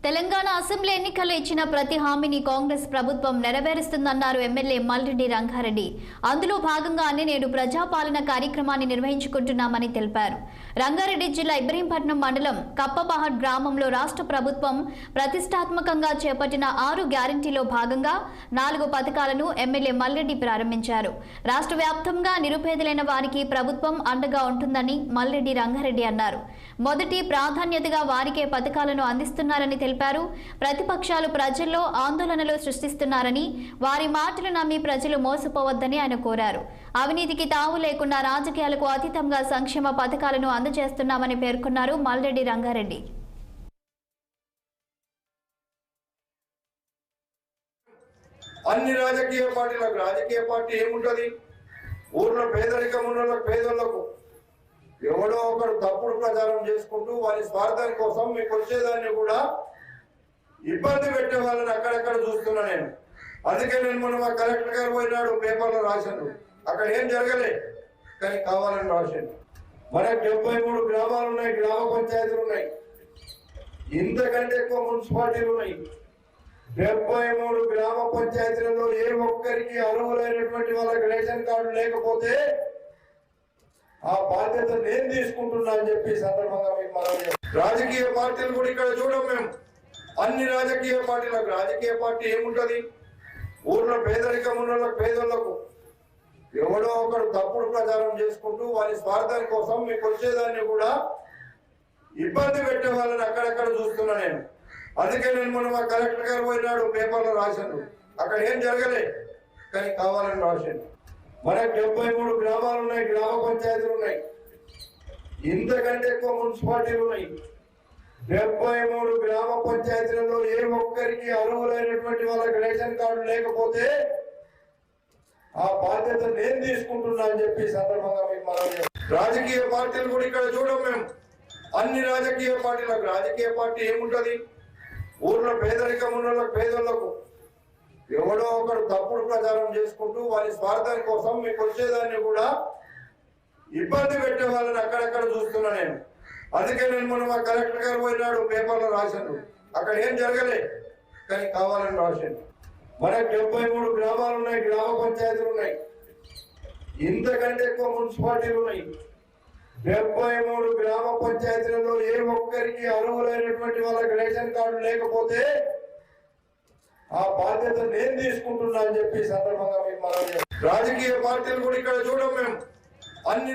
Telangana assembly ఎన్నికల్లో ఇచ్చిన ప్రతి హామీని కాంగ్రెస్ ప్రభుత్వం నెరవేరుస్తుందన్నారు ఎమ్మెల్యే మల్రెడ్డి రంగారెడ్డి. అందులో భాగంగానే నేడు ప్రజాపాలన కార్యక్రమాన్ని నిర్వహించుకుంటున్నామని తెలిపారు. రంగారెడ్డి జిల్లా ఇబ్రహీంపట్నం మండలం కప్పబహార్ గ్రామంలో రాష్ట్ర ప్రభుత్వం ప్రతిష్టాత్మకంగా చేపట్టిన 6 గ్యారంటీలో భాగంగా 4 పథకాలను ఎమ్మెల్యే మల్రెడ్డి ప్రారంభించారు. రాష్ట్ర వ్యాప్తంగా నిరుపేదలైన వారికి ప్రభుత్వం అండగా ఉంటుందని మల్రెడ్డి రంగారెడ్డి అన్నారు. మొదటి ప్రాధాన్యతగా వారికే పథకాలను అందిస్తున్నారని తెలిపారు. ప్రతిపక్షాలు ప్రజల్లో ఆందోళనలు సృష్టిస్తున్నారని, వారి మాటలు నమ్మి ప్రజలు మోసపోవద్దని ఆయన కోరారు. అవినీతికి తావు లేకుండా రాజకీయాలకు అతీతంగా సంక్షేమ పథకాలను అందజేస్తున్నామని పేర్కొన్నారు మల్రెడ్డి రంగారెడ్డి. అన్ని రాజకీయ పార్టీలకు రాజకీయ పార్టీ ఏముంటది, ఊర్లో పేదరికం ఉన్న పేదలకు ఎవడో ఒకరు తప్పుడు ప్రచారం చేసుకుంటూ వారి స్వార్థం కోసం మీకు వచ్చేదాన్ని కూడా ఇబ్బంది పెట్టే వాళ్ళని అక్కడక్కడ చూస్తున్నా నేను. అందుకే నేను మొన్న మా కలెక్టర్ గారు పోయినాడు, పేపర్లో రాశాను, అక్కడ ఏం జరగలే కానీ కావాలని రాశాను. మనకు 73 గ్రామాలు ఉన్నాయి, గ్రామ పంచాయతీలు ఉన్నాయి, ఇంతకంటే ఎక్కువ మున్సిపాలిటీలు ఉన్నాయి. 73 గ్రామ పంచాయతీలలో ఏ ఒక్కరికి అర్హులైనటువంటి వాళ్ళకి రేషన్ కార్డు లేకపోతే ఆ బాధ్యత నేను తీసుకుంటున్నా అని చెప్పి సందర్భంగా మీకు మనం రాజకీయ పార్టీలు కూడా ఇక్కడ చూడం మేము. అన్ని రాజకీయ పార్టీలకు రాజకీయ పార్టీ ఏముంటది, ఊర్లో పేదరికం ఉన్న పేదలకు ఎవడో ఒకరు తప్పుడు ప్రచారం చేసుకుంటూ వారి స్వార్థం కోసం మీకు వచ్చేదాన్ని కూడా ఇబ్బంది పెట్టే వాళ్ళని అక్కడక్కడ చూస్తున్నా నేను. అందుకే నేను మొన్న మా కలెక్టర్ గారు పోయినాడు, పేపర్లో రాశాను, అక్కడ ఏం జరగలే కానీ కావాలని రాశాను. మనకు 73 గ్రామాలు ఉన్నాయి, గ్రామ పంచాయతీలు ఉన్నాయి, ఇంతకంటే ఎక్కువ మున్సిపాలిటీలు ఉన్నాయి. 73 గ్రామ పంచాయతీలలో ఏ ఒక్కరికి అర్హులైనటువంటి వాళ్ళకి రేషన్ కార్డు లేకపోతే ఆ బాధ్యత నేను తీసుకుంటున్నా అని చెప్పి సందర్భంగా మీకు మనం రాజకీయ పార్టీలు కూడా ఇక్కడ చూడం మేము. అన్ని రాజకీయ పార్టీలకు రాజకీయ పార్టీ ఏముంటది, ఊర్లో పేదరికం ఉన్న పేదలకు ఎవడో ఒకరు తప్పుడు ప్రచారం చేసుకుంటూ వారి స్వార్థం కోసం మీకు వచ్చేదాన్ని కూడా ఇబ్బంది పెట్టే వాళ్ళని అక్కడక్కడ చూస్తున్నా నేను. అందుకే నేను మొన్న మా కలెక్టర్ గారు పోయినాడు, పేపర్లో రాశాను, అక్కడ ఏం జరగలే కానీ కావాలని రాశాను. మనకు 73 గ్రామాలు ఉన్నాయి, గ్రామ పంచాయతీలు ఉన్నాయి, ఇంతకంటే ఎక్కువ మున్సిపాలిటీలు ఉన్నాయి. 73 గ్రామ పంచాయతీలలో ఏ ఒక్కరికి అర్హులైనటువంటి వాళ్ళకి రేషన్ కార్డు లేకపోతే ఆ బాధ్యత నేను తీసుకుంటున్నా అని చెప్పి సందర్భంగా మీకు మనం రాజకీయ పార్టీలు కూడా ఇక్కడ చూడం మేము. అన్ని